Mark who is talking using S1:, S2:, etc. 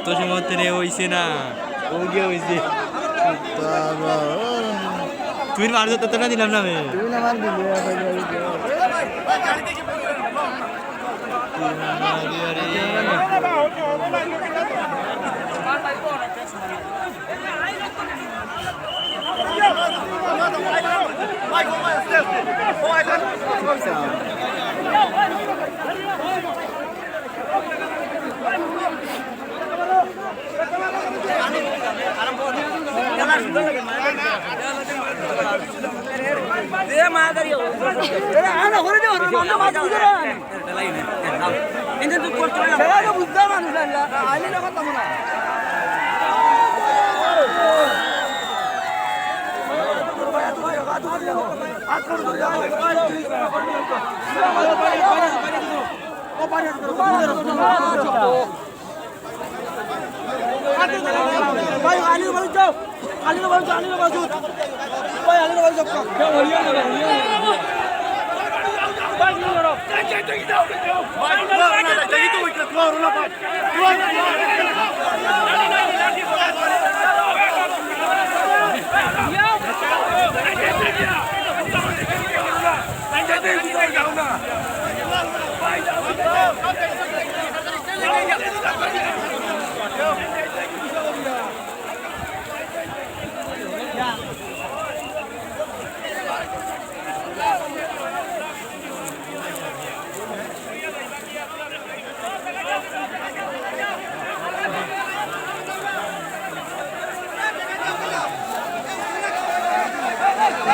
S1: তো সময় থেকে হইছে না ও গিয়ে হইছে তুই মার তো না দিলাম না আমি
S2: তুই না মার দিলি